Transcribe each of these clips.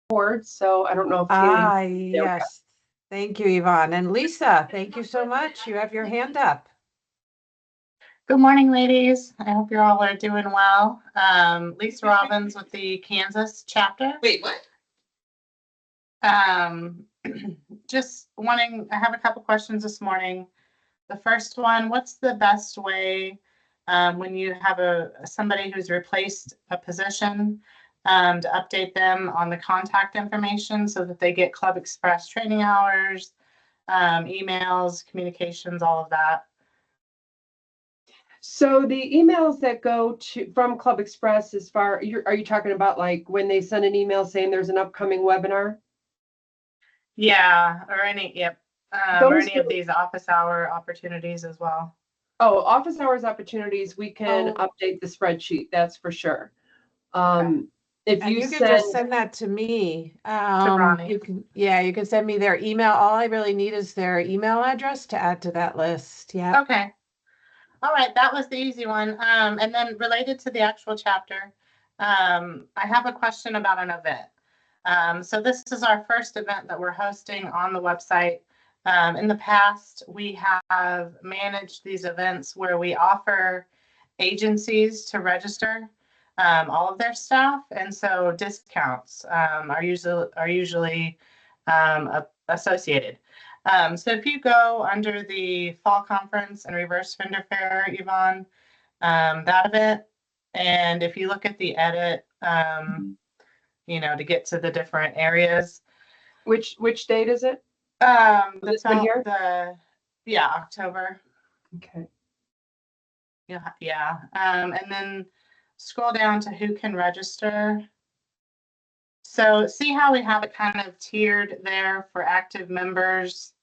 board, so I don't know if Tammy. Ah, yes. Thank you, Yvonne. And Lisa, thank you so much. You have your hand up. Good morning, ladies. I hope you all are doing well. Lisa Robbins with the Kansas chapter. Wait, what? Just wanting, I have a couple questions this morning. The first one, what's the best way when you have somebody who's replaced a position to update them on the contact information so that they get ClubExpress training hours, emails, communications, all of that? So the emails that go from ClubExpress, are you talking about like when they send an email saying there's an upcoming webinar? Yeah, or any of these office hour opportunities as well. Oh, office hours opportunities, we can update the spreadsheet, that's for sure. If And you you can send just send that to me. To Ronnie. You can send me their email. All I really need is their email address to add to that list. Yeah. Okay. All right, that was the easy one. And then related to the actual chapter, I have a question about an event. So this is our first event that we're hosting on the website. In the past, we have managed these events where we offer agencies to register all of their staff, and so discounts are usually associated. So if you go under the fall conference and reverse vendor fair, Yvonne, that event, and if you look at the edit, to get to the different areas. which date is it? This one here? October. Okay. Yeah. And then scroll down to who can register. So see how we have it kind of tiered there for active members.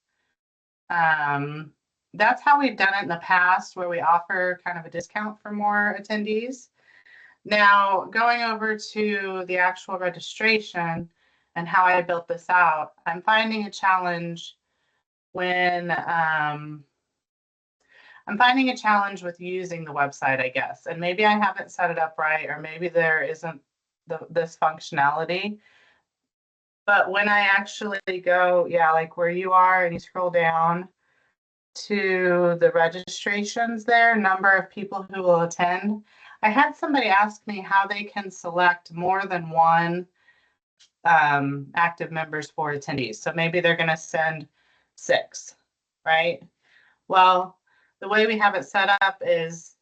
That's how we've done it in the past, where we offer kind of a discount for more attendees. Now, going over to the actual registration and how I built this out, I'm finding a challenge when I'm finding a challenge with using the website, I guess. And maybe I haven't set it up right, or maybe there isn't this functionality. But when I actually go, like where you are, and you scroll down to the registrations there, number of people who will attend, I had somebody ask me how they can select more than one active members for attendees. So maybe they're going to send 6, right? Well, the way we have it set up is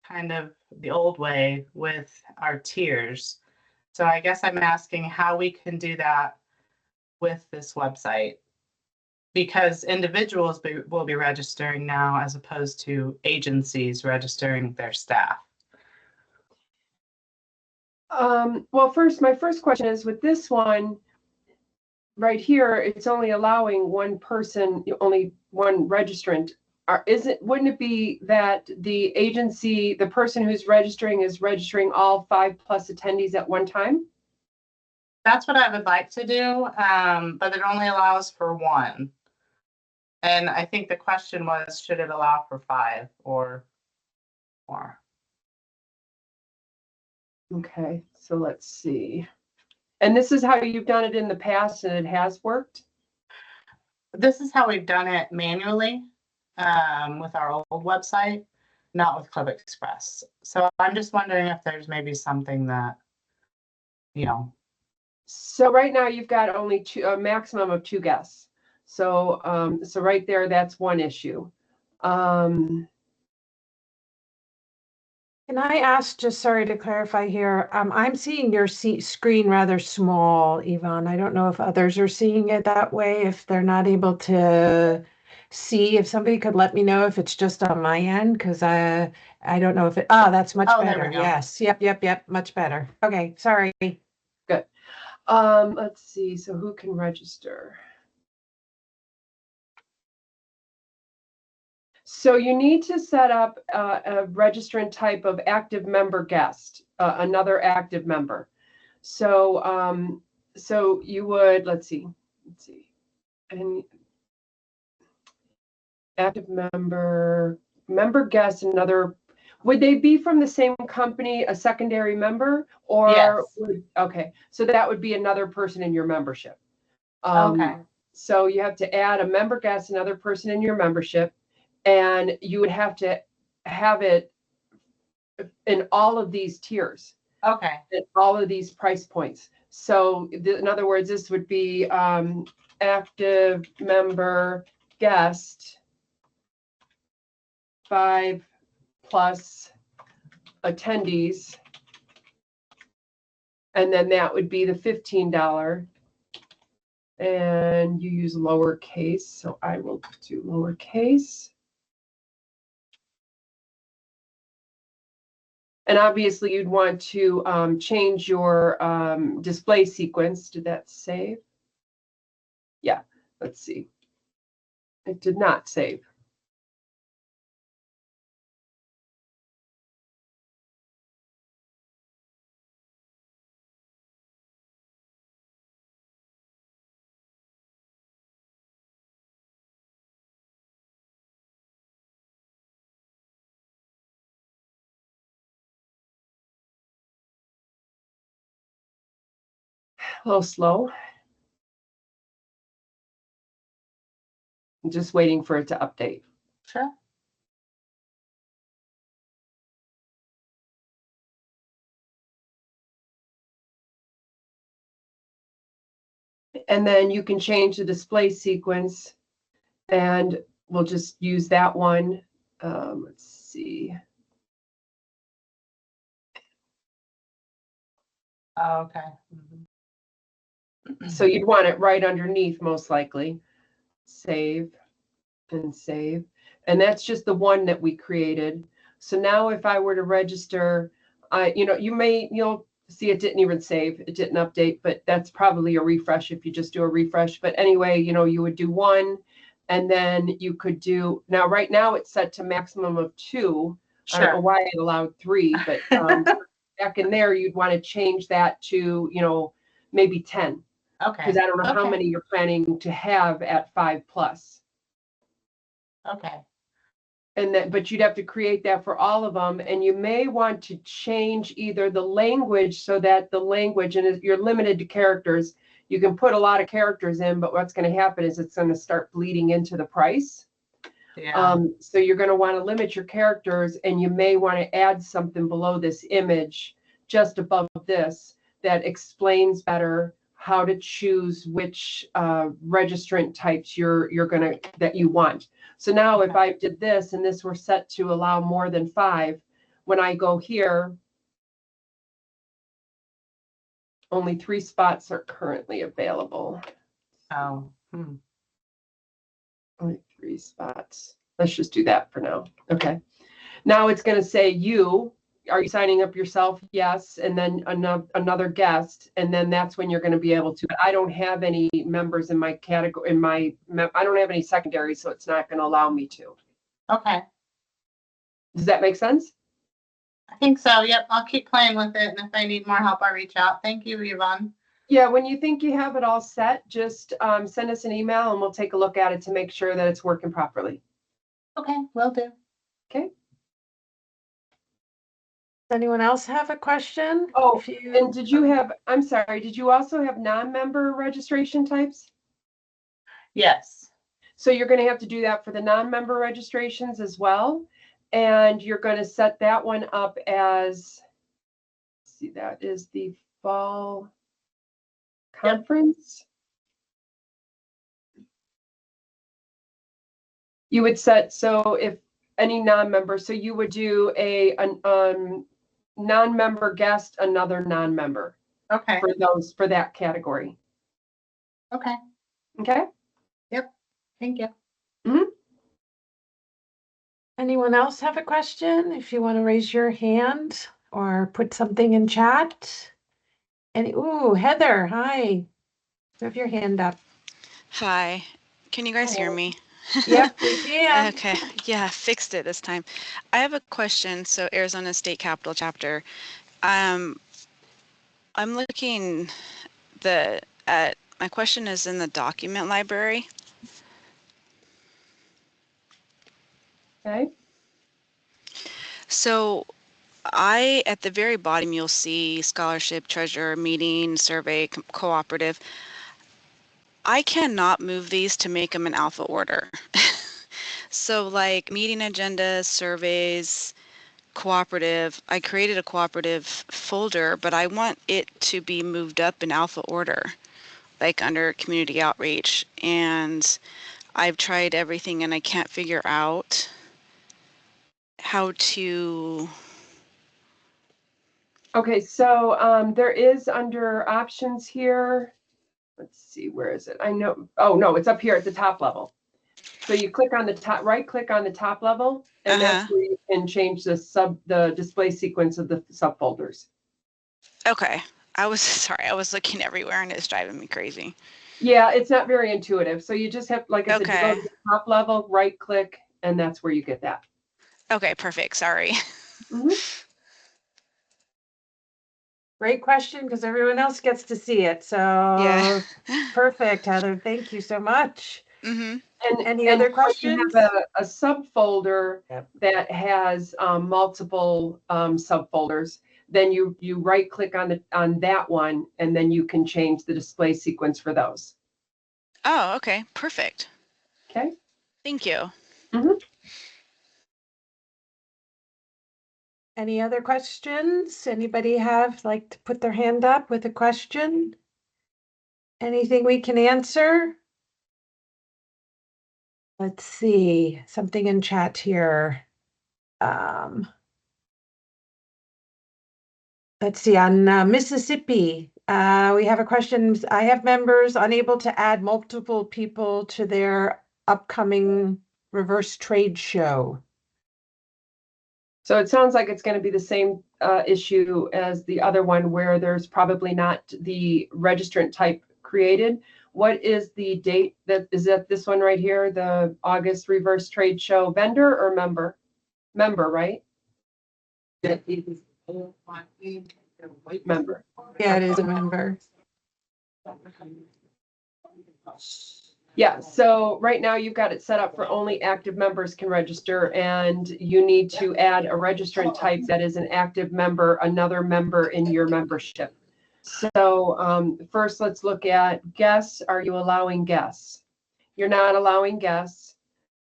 kind of the old way with our tiers. So I guess I'm asking how we can do that with this website, because individuals will be registering now as opposed to agencies registering their staff. Well, my first question is, with this one right here, it's only allowing one person, only one registrant. Wouldn't it be that the agency, the person who's registering is registering all 5+ attendees at one time? That's what I would like to do, but it only allows for 1. And I think the question was, should it allow for 5 or more? Okay, so let's see. And this is how you've done it in the past, and it has worked? This is how we've done it manually with our old website, not with ClubExpress. So I'm just wondering if there's maybe something that, So right now you've got only a maximum of 2 guests. So so right there, that's one issue. Can I ask, just sorry to clarify here, I'm seeing your screen rather small, Yvonne. I don't know if others are seeing it that way, if they're not able to see. If somebody could let me know if it's just on my end, because I don't know if that's much better. There we go. Yes, yep, much better. Okay, sorry. Good. Let's see, so who can register? So you need to set up a registrant type of active member guest, another active member. So so you would, let's see, and active member guest, another. Would they be from the same company, a secondary member, or Yes. okay, so that would be another person in your membership. Okay. So you have to add a member guest, another person in your membership, and you would have to have it in all of these tiers, Okay. at all of these price points. So in other words, this would be active member guest 5+ attendees, and then that would be the $15. And you use lowercase, so I will do lowercase. And obviously you'd want to change your display sequence. Did that save? Yeah, let's see. It did not save. A little slow. I'm just waiting for it to update. Sure. And then you can change the display sequence, and we'll just use that one. Let's see. Oh, okay. So you'd want it right underneath, most likely. Save and save. And that's just the one that we created. So now if I were to register, you'll see it didn't even save. It didn't update, but that's probably a refresh if you just do a refresh. But anyway, you would do one, and then you could do, now right now it's set to maximum of 2. I don't know Sure. why it allowed 3, but back in there, you'd want to change that to, maybe 10. Okay. Because I don't know how Okay. many you're planning to have at 5+. Okay. And that, but you'd have to create that for all of them, and you may want to change either the language so that the language, and you're limited to characters, you can put a lot of characters in, but what's going to happen is it's going to start bleeding into the price. Yeah. So you're going to want to limit your characters, and you may want to add something below this image, just above this, that explains better how to choose which registrant types that you want. So now if I did this and this were set to allow more than 5, when I go here, only 3 spots are currently available. Oh. Only 3 spots. Let's just do that for now. Okay. Now it's going to say are you signing up yourself? Yes. And then another guest. And then that's when you're going to be able to. But I don't have any members in my category, I don't have any secondaries, so it's not going to allow me to. Okay. Does that make sense? I think so. Yep. I'll keep playing with it. And if I need more help, I'll reach out. Thank you, Yvonne. Yeah. When you think you have it all set, just send us an email and we'll take a look at it to make sure that it's working properly. Okay. Will do. Okay. Does anyone else have a question? Oh, and I'm sorry, did you also have non-member registration types? Yes. So you're going to have to do that for the non-member registrations as well. And you're going to set that one up as, see, that is the fall conference. Yep. You would set, so if any non-member, so you would do a non-member guest, another non-member. Okay. For that category. Okay. Okay. Yep. Thank you. Mm-hmm. Anyone else have a question? If you want to raise your hand or put something in chat. Ooh, Heather, hi. You have your hand up. Hi. Can you guys hear me? Yep, we can. Okay. Yeah, fixed it this time. I have a question. So Arizona State Capitol chapter. I'm looking at my question is in the document library. Okay. So at the very bottom, you'll see scholarship, treasurer, meeting, survey, cooperative. I cannot move these to make them in alpha order. So like meeting agendas, surveys, cooperative, I created a cooperative folder, but I want it to be moved up in alpha order, like under community outreach. And I've tried everything and I can't figure out how to. Okay, so there is under options here. Let's see, where is it? I know, oh no, it's up here at the top level. So you click on the top, right click on the top level, and that's where you can change the display sequence of the subfolders. Okay. I was looking everywhere and it's driving me crazy. Yeah, it's not very intuitive. So you just have, like I said, you go Okay. to the top level, right click, and that's where you get that. Okay, perfect. Sorry. Mhm. Great question, because everyone else gets to see it. So Yeah. perfect, Heather. Thank you so much. Mm-hmm. Any other when questions? you have a subfolder Yep. that has multiple subfolders, then you right click on that one, and then you can change the display sequence for those. Oh, okay. Perfect. Okay. Thank you. Mhm. Any other questions? Anybody have like to put their hand up with a question? Anything we can answer? Let's see, something in chat here. Let's see, on Mississippi, we have a question. I have members unable to add multiple people to their upcoming reverse trade show. So it sounds like it's going to be the same issue as the other one, where there's probably not the registrant type created. What is the date? Is that this one right here, the August reverse trade show? Vendor or member? Member, right? Member. Yeah, it is a member. Yeah, so right now you've got it set up for only active members can register, and you need to add a registrant type that is an active member, another member in your membership. So first, let's look at guests. Are you allowing guests? You're not allowing guests.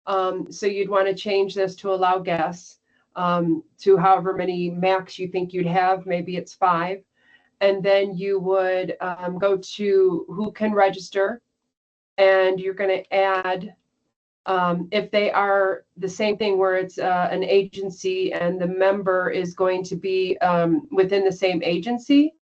So you'd want to change this to allow guests to however many max you think you'd have. Maybe it's 5. And then you would go to who can register, and you're going to add, if they are the same thing where it's an agency and the member is going to be within the same agency,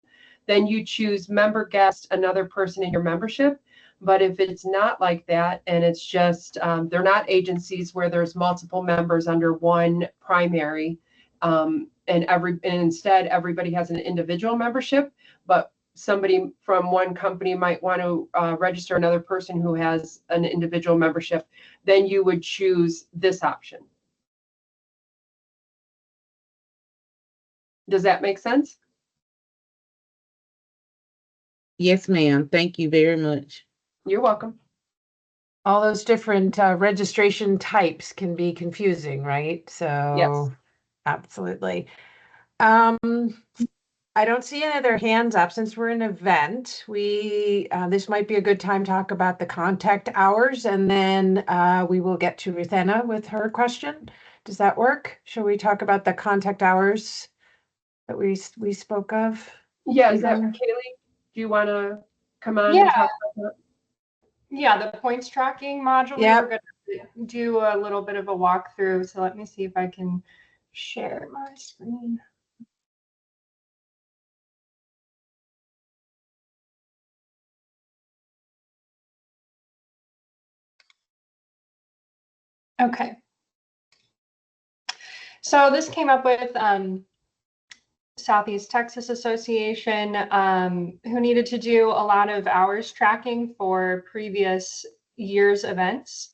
then you choose member guest, another person in your membership. But if it's not like that, and it's just, they're not agencies where there's multiple members under one primary, and instead everybody has an individual membership, but somebody from one company might want to register another person who has an individual membership, then you would choose this option. Does that make sense? Yes, ma'am. Thank you very much. You're welcome. All those different registration types can be confusing, right? So Yes. absolutely. I don't see any other hands up. Since we're an event, this might be a good time to talk about the contact hours, and then we will get to Ruthenna with her question. Does that work? Shall we talk about the contact hours that we spoke of? Yeah, is that Kaylee? Do you want to come on and talk about that? Yeah, the points tracking module. Yep. We're going to do a little bit of a walkthrough. So let me see if I can share my screen. Okay. So this came up with Southeast Texas Association, who needed to do a lot of hours tracking for previous year's events.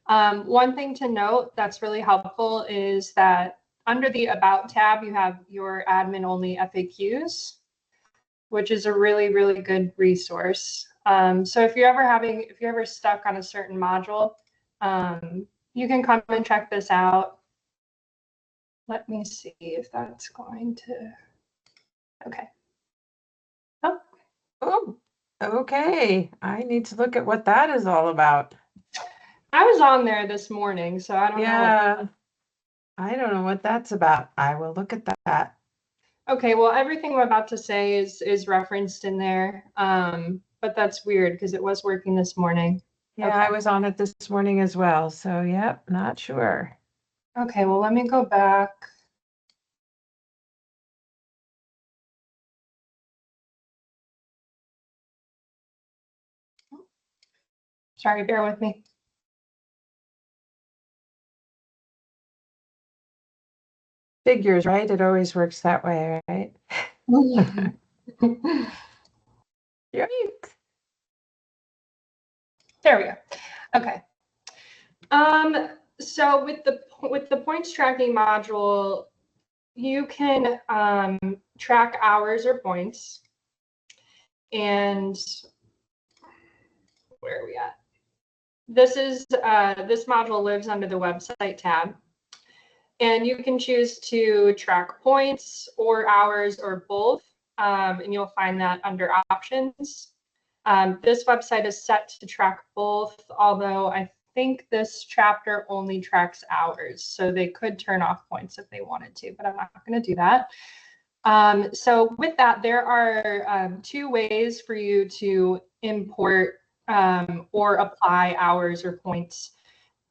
One thing to note that's really helpful is that under the About tab, you have your admin only FAQs, which is a really, really good resource. So if you're ever stuck on a certain module, you can come and check this out. Let me see if that's going to, okay. Oh, okay. I need to look at what that is all about. I was on there this morning, so I don't know. Yeah. I don't know what that's about. I will look at that. Okay, well, everything I'm about to say is referenced in there. But that's weird because it was working this morning. Yeah, Okay. I was on it this morning as well. So, yep, not sure. Okay, well, let me go back. Sorry, bear with me. Figures, right? It always works that way, right? Yikes. There we go. Okay. So with the points tracking module, you can track hours or points. And where are we at? This module lives under the website tab. And you can choose to track points or hours or both. And you'll find that under options. This website is set to track both, although I think this chapter only tracks hours. So they could turn off points if they wanted to, but I'm not going to do that. So with that, there are 2 ways for you to import or apply hours or points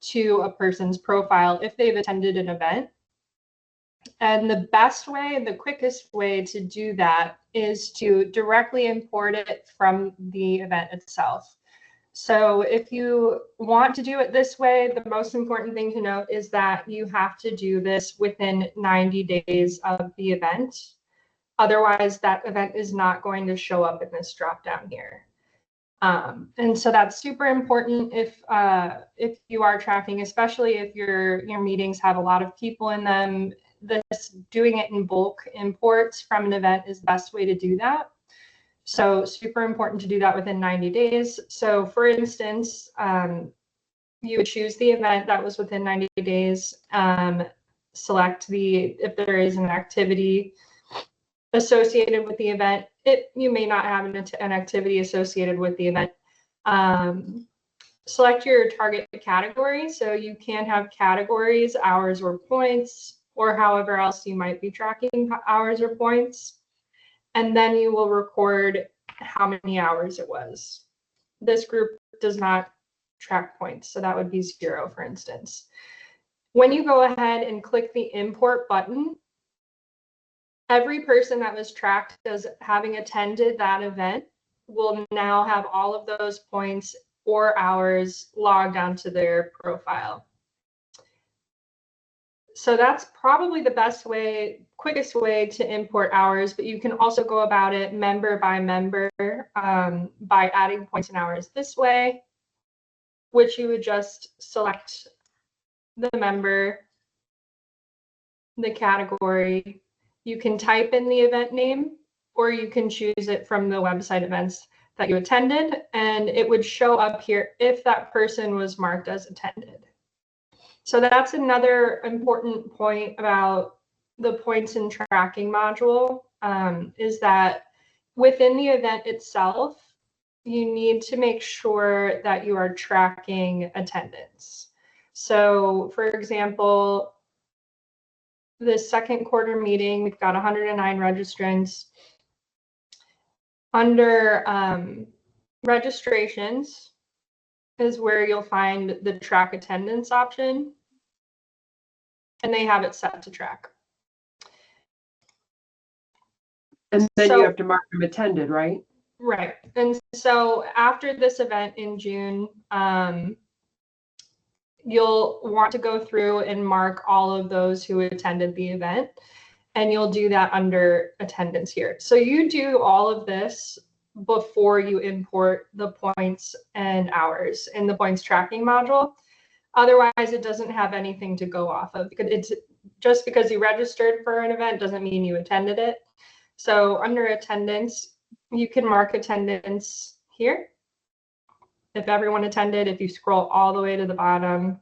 to a person's profile if they've attended an event. And the best way, the quickest way to do that is to directly import it from the event itself. So if you want to do it this way, the most important thing to note is that you have to do this within 90 days of the event. Otherwise, that event is not going to show up in this drop down here. And so that's super important if you are tracking, especially if your meetings have a lot of people in them. Doing it in bulk imports from an event is the best way to do that. So super important to do that within 90 days. So for instance, you would choose the event that was within 90 days, select if there is an activity associated with the event. You may not have an activity associated with the event. Select your target category. So you can have categories, hours or points, or however else you might be tracking hours or points. And then you will record how many hours it was. This group does not track points, so that would be 0, for instance. When you go ahead and click the import button, every person that was tracked as having attended that event will now have all of those points or hours logged onto their profile. So that's probably the best way, quickest way to import hours, but you can also go about it member by member by adding points and hours this way, which you would just select the member, the category. You can type in the event name, or you can choose it from the website events that you attended, and it would show up here if that person was marked as attended. So that's another important point about the points and tracking module, is that within the event itself, you need to make sure that you are tracking attendance. So for example, the second quarter meeting, we've got 109 registrants. Under registrations is where you'll find the track attendance option, and they have it set to track. And then you have to mark them attended, right? Right. And so after this event in June, you'll want to go through and mark all of those who attended the event, and you'll do that under attendance here. So you do all of this before you import the points and hours in the points tracking module. Otherwise, it doesn't have anything to go off of, because it's just because you registered for an event doesn't mean you attended it. So under attendance, you can mark attendance here. If everyone attended, if you scroll all the way to the bottom,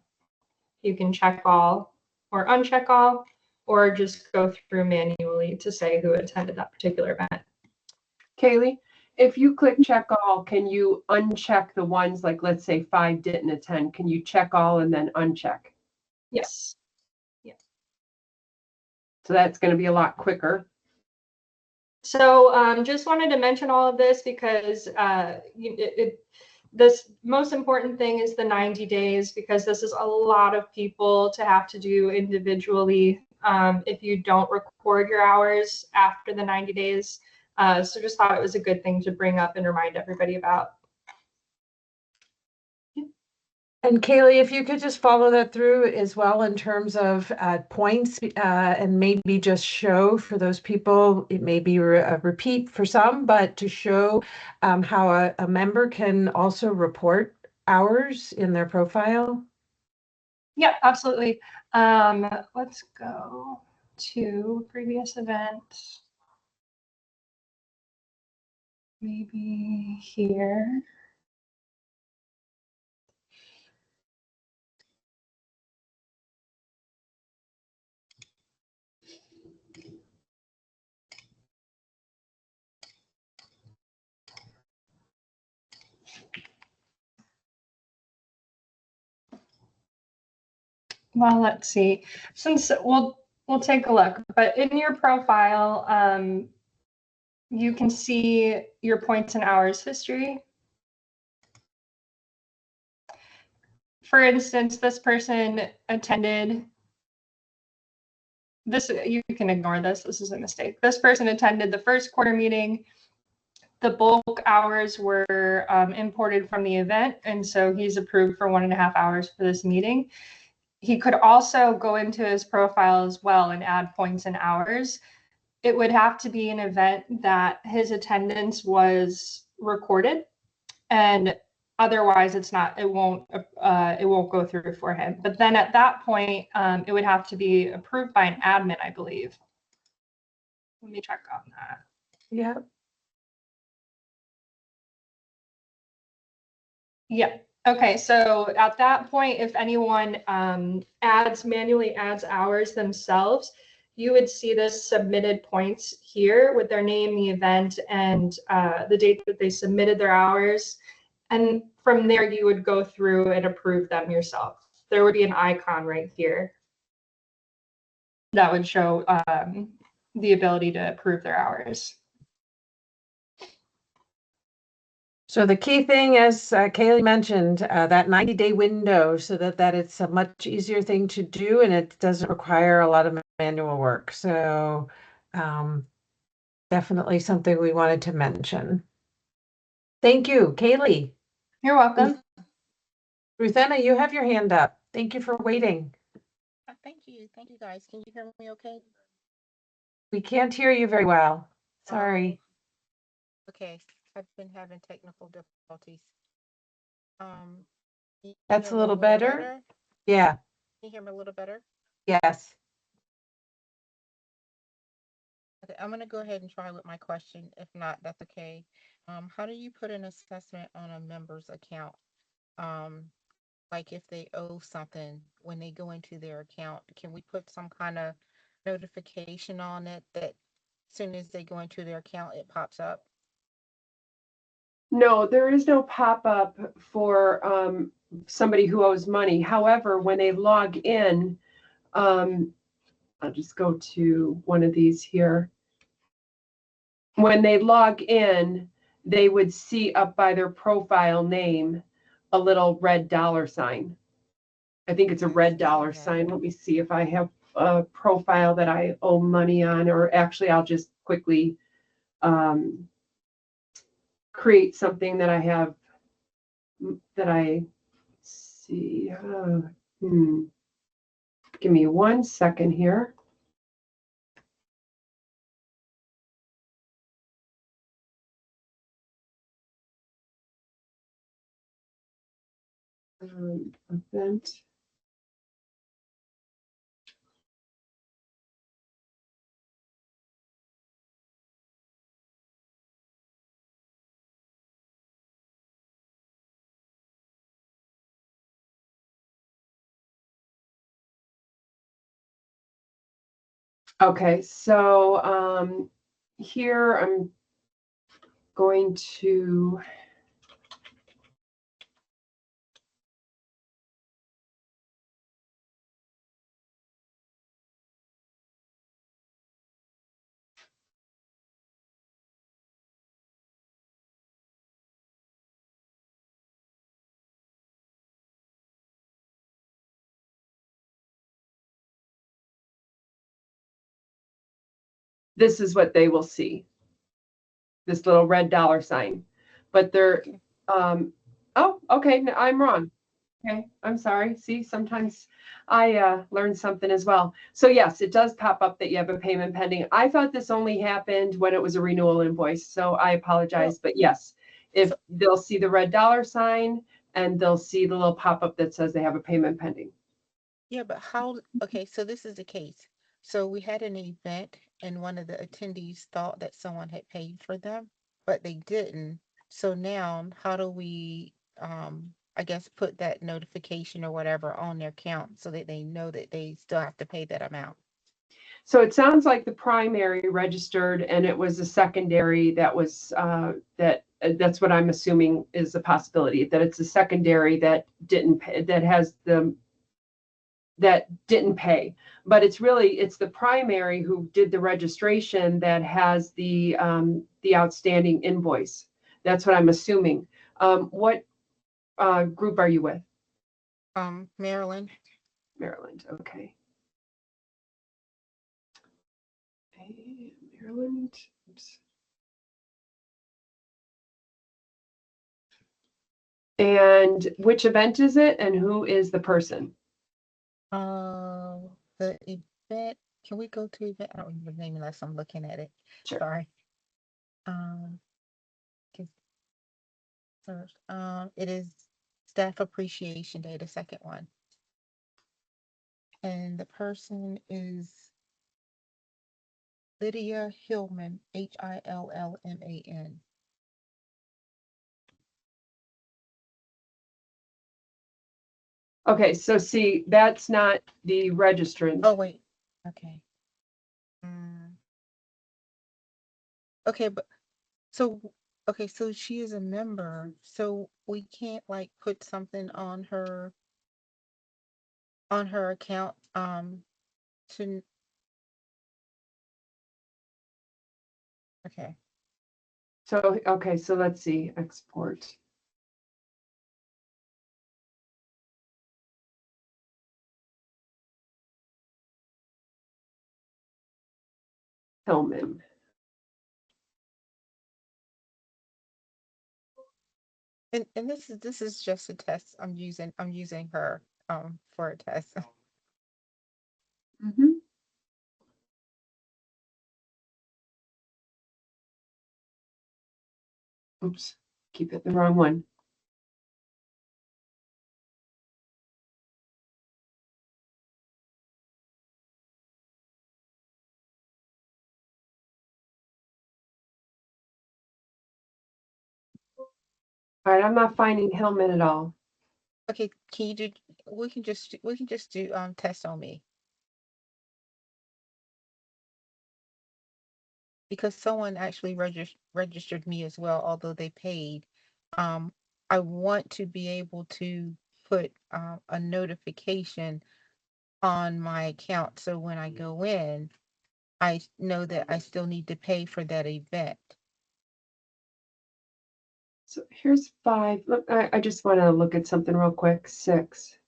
you can check all or uncheck all, or just go through manually to say who attended that particular event. Kaylee, if you click check all, can you uncheck the ones like, let's say 5 didn't attend? Can you check all and then uncheck? Yes. So that's going to be a lot quicker. So just wanted to mention all of this because this most important thing is the 90 days, because this is a lot of people to have to do individually if you don't record your hours after the 90 days. So just thought it was a good thing to bring up and remind everybody about. And Kaylee, if you could just follow that through as well in terms of points and maybe just show for those people, it may be a repeat for some, but to show how a member can also report hours in their profile. Yeah, absolutely. Let's go to previous event. Maybe here. Well, let's see. Since we'll take a look, but in your profile, you can see your points and hours history. For instance, this person attended this. You can ignore this. This is a mistake. This person attended the first quarter meeting. The bulk hours were imported from the event, and so he's approved for 1.5 hours for this meeting. He could also go into his profile as well and add points and hours. It would have to be an event that his attendance was recorded, and otherwise it won't go through for him. But then at that point, it would have to be approved by an admin, I believe. Let me check on that. Yeah. Yeah. Okay, so at that point, if anyone manually adds hours themselves, you would see this submitted points here with their name, the event, and the date that they submitted their hours. And from there, you would go through and approve them yourself. There would be an icon right here that would show the ability to approve their hours. So the key thing, as Kaylee mentioned, that 90-day window, so that it's a much easier thing to do and it doesn't require a lot of manual work. So definitely something we wanted to mention. Thank you, Kaylee. You're welcome. Ruthenna, you have your hand up. Thank you for waiting. Thank you. Thank you, guys. Can you hear me okay? We can't hear you very well. Sorry. Okay. I've been having technical difficulties. Can you That's hear a me little better. Yeah. Can you hear me a little better? Yes. Okay, I'm gonna go ahead and try with my question. If not, that's okay. How do you put an assessment on a member's account? Like if they owe something when they go into their account, can we put some kind of notification on it that as soon as they go into their account, it pops up? No, there is no pop-up for somebody who owes money. However, when they log in, I'll just go to one of these here. When they log in, they would see up by their profile name a little red dollar sign. I think it's a red dollar sign. Let me see if I have a profile that I owe money on, or actually I'll just quickly create something that I have that I see. Give me 1 second here. Event. Okay, so here I'm going to this is what they will see. This little red dollar sign. But they're oh, okay, I'm wrong. Okay, I'm sorry. See, sometimes I learn something as well. So yes, it does pop up that you have a payment pending. I thought this only happened when it was a renewal invoice, so I apologize. But yes, if they'll see the red dollar sign and they'll see the little pop-up that says they have a payment pending. Yeah, but how, okay, so this is the case. So we had an event and one of the attendees thought that someone had paid for them, but they didn't. So now how do we, I guess, put that notification or whatever on their account so that they know that they still have to pay that amount? So it sounds like the primary registered and it was a secondary that was that's what I'm assuming is a possibility, that it's a secondary that didn't pay, that didn't pay. But it's the primary who did the registration that has the outstanding invoice. That's what I'm assuming. What group are you with? Maryland. Maryland, okay. Maryland. Oops. And which event is it and who is the person? The event, can we go to event? I don't remember the name unless I'm looking at it. Sure. Sorry. First, it is Staff Appreciation Day, the second one. And the person is Lydia Hillman, Hillman. Okay, so see, that's not the registrant. Oh, wait. Okay. Okay, but so, okay, so she is a member, so we can't like put something on her account, to, okay. So, okay, so let's see, export. Hillman. And this is just a test. I'm using her for a test. Mm-hmm. Oops, keep it the wrong one. All right, I'm not finding Hillman at all. Okay, can you do, we can just do test on me. Because someone actually registered me as well, although they paid. I want to be able to put a notification on my account, so when I go in, I know that I still need to pay for that event. So here's 5. Look, I just want to look at something real quick. 6.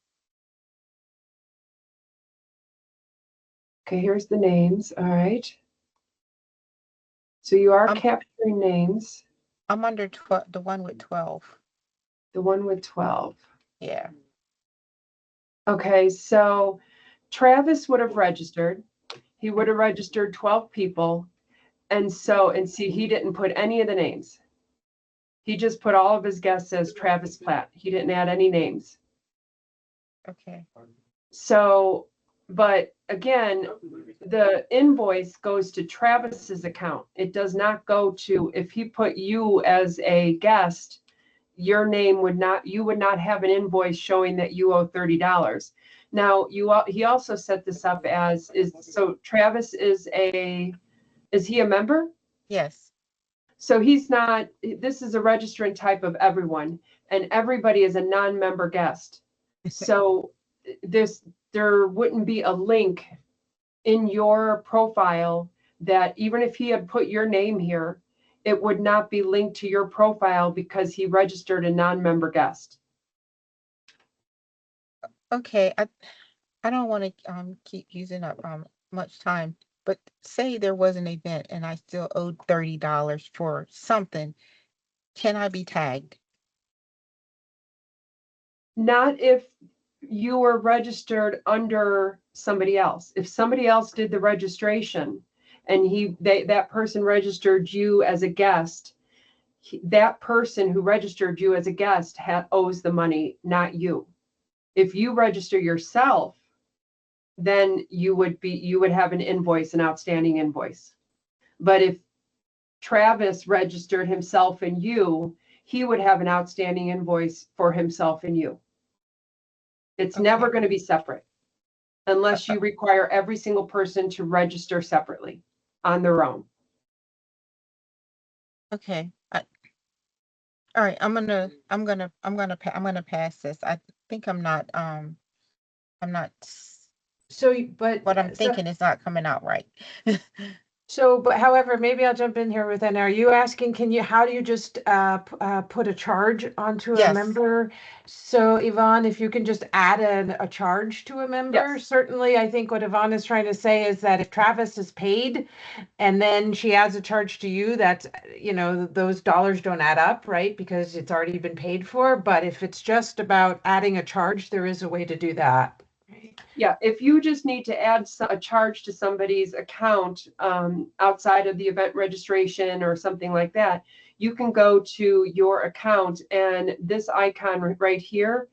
Okay, here's the names. All right. So you are capturing names. I'm under the one with 12. The one with 12. Yeah. Okay, so Travis would have registered. He would have registered 12 people. And see, he didn't put any of the names. He just put all of his guests as Travis Platt. He didn't add any names. Okay. So, but again, the invoice goes to Travis's account. It does not go to, if he put you as a guest, your name would not, you would not have an invoice showing that you owe $30. Now, he also set this up as, so Travis is he a member? Yes. So he's not, this is a registrant type of everyone, and everybody is a non-member guest. So there wouldn't be a link in your profile that even if he had put your name here, it would not be linked to your profile because he registered a non-member guest. Okay, I don't want to keep using up much time, but say there was an event and I still owed $30 for something. Can I be tagged? Not if you were registered under somebody else. If somebody else did the registration and that person registered you as a guest, that person who registered you as a guest owes the money, not you. If you register yourself, then you would have an invoice, an outstanding invoice. But if Travis registered himself and you, he would have an outstanding invoice for himself and you. It's never going to be separate unless you require every single person to register separately on their own. Okay. All right. I'm gonna pass this. I think I'm not. So, but What I'm thinking is not coming out right. but however, maybe I'll jump in here with Are you asking, how do you just put a charge onto a Yes. member? So Yvonne, if you can just add a charge to a member, Yes. certainly I think what Yvonne is trying to say is that if Travis is paid and then she adds a charge to you, that's, those dollars don't add up, right? Because it's already been paid for. But if it's just about adding a charge, there is a way to do that. Yeah, if you just need to add a charge to somebody's account outside of the event registration or something like that, you can go to your account, and this icon right here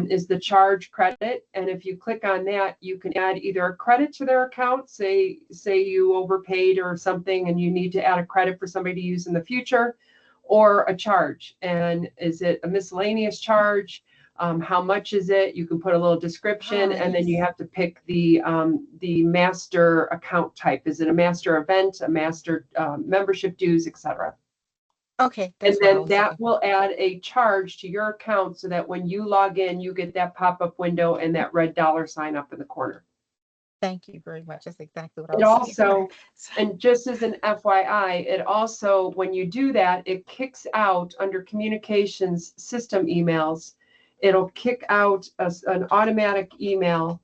is the charge credit. And if you click on that, you can add either a credit to their account, say you overpaid or something and you need to add a credit for somebody to use in the future, or a charge. And is it a miscellaneous charge? How much is it? You can put a little description, and then you have to pick the master account type. Is it a master event, a master membership dues, etc.? Okay. And then that will add a charge to your account so that when you log in, you get that pop-up window and that red $sign up in the corner. Thank you very much. That's exactly what I It was also, and just as an FYI, it also, when you do that, it kicks out under communications system emails. It'll kick out an automatic email.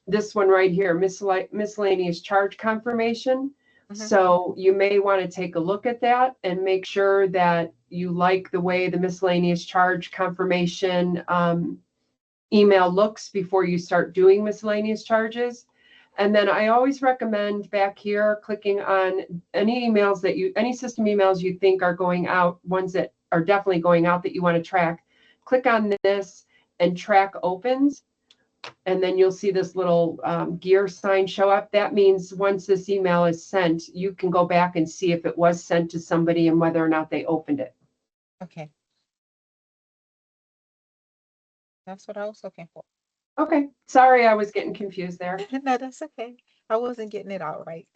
This one right here, miscellaneous charge confirmation. So you may want to take a look at that and make sure that you like the way the miscellaneous charge confirmation email looks before you start doing miscellaneous charges. And then I always recommend back here clicking on any emails any system emails you think are going out, ones that are definitely going out that you want to track. Click on this and track opens. And then you'll see this little gear sign show up. That means once this email is sent, you can go back and see if it was sent to somebody and whether or not they opened it. Okay. That's what I was looking for. Okay. Sorry, I was getting confused there. No, that's okay. I wasn't getting it out right.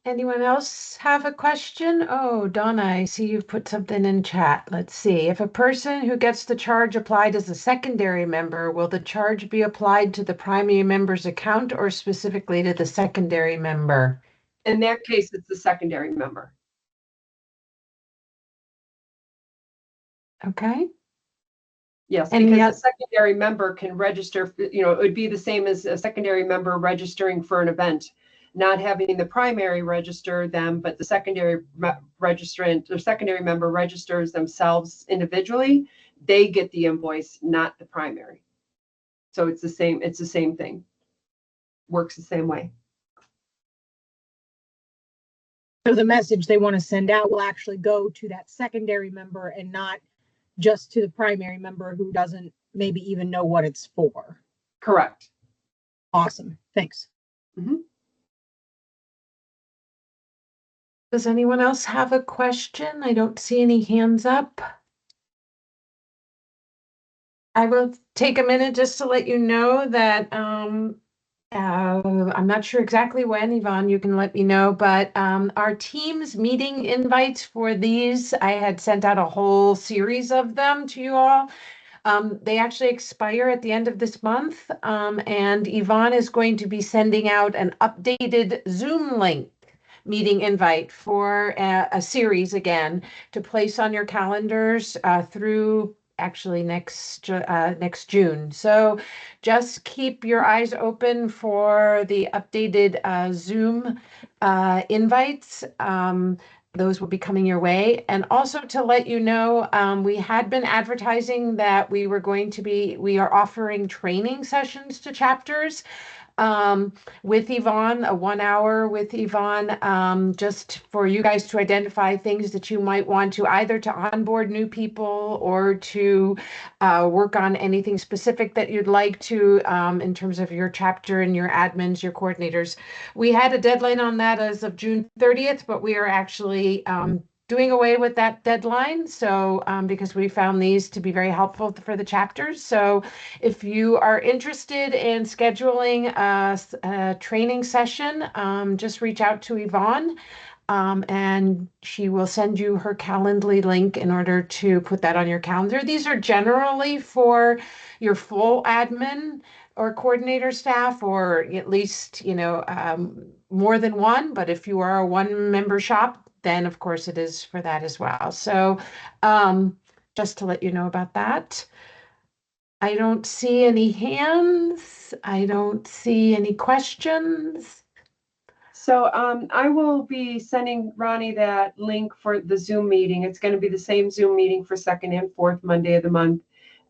Anyone else have a question? Oh, Donna, I see you've put something in chat. Let's see. If a person who gets the charge applied as a secondary member, will the charge be applied to the primary member's account or specifically to the secondary member? In that case, it's the secondary member. Okay. Yes, And because a secondary member can register, it would be the same as a secondary member registering for an event, not having the primary register them, but the secondary registrant or secondary member registers themselves individually. They get the invoice, not the primary. So it's the same thing. Works the same way. So the message they want to send out will actually go to that secondary member and not just to the primary member who doesn't maybe even know what it's for. Correct. Awesome. Thanks. Does anyone else have a question? I don't see any hands up. I will take a minute just to let you know that I'm not sure exactly when, Yvonne, you can let me know, but our team's meeting invites for these, I had sent out a whole series of them to you all. They actually expire at the end of this month, and Yvonne is going to be sending out an updated Zoom link meeting invite for a series again to place on your calendars through actually next June. So just keep your eyes open for the updated Zoom invites. Those will be coming your way. And also to let you know, we had been advertising that we are offering training sessions to chapters with Yvonne, a 1 hour with Yvonne, just for you guys to identify things that you might want to either to onboard new people or to work on anything specific that you'd like to in terms of your chapter and your admins, your coordinators. We had a deadline on that as of June 30th, but we are actually doing away with that deadline. So because we found these to be very helpful for the chapters. So if you are interested in scheduling a training session, just reach out to Yvonne and she will send you her Calendly link in order to put that on your calendar. These are generally for your full admin or coordinator staff, or at least, more than one. But if you are a one-member shop, then of course it is for that as well. So just to let you know about that. I don't see any hands. I don't see any questions. So I will be sending Ronnie that link for the Zoom meeting. It's going to be the same Zoom meeting for second and fourth Monday of the month.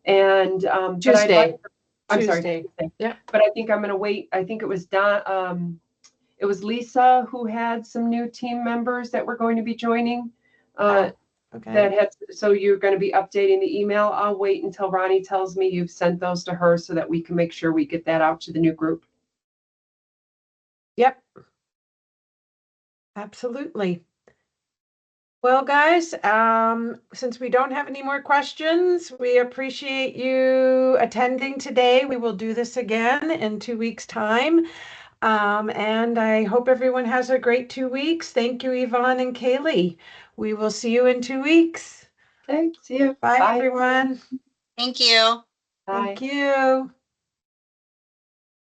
And but I'd like, I'm sorry, Tuesday. Yeah. But I think I'm going to wait. I think it was it was Lisa who had some new team members that were going to be joining. Okay. So you're going to be updating the email. I'll wait until Ronnie tells me you've sent those to her so that we can make sure we get that out to the new group. Yep. Absolutely. Well, guys, since we don't have any more questions, we appreciate you attending today. We will do this again in 2 weeks' time. And I hope everyone has a great 2 weeks. Thank you, Yvonne and Kaylee. We will see you in 2 weeks. Okay, see you. Bye, everyone. Thank you. Bye. Thank you.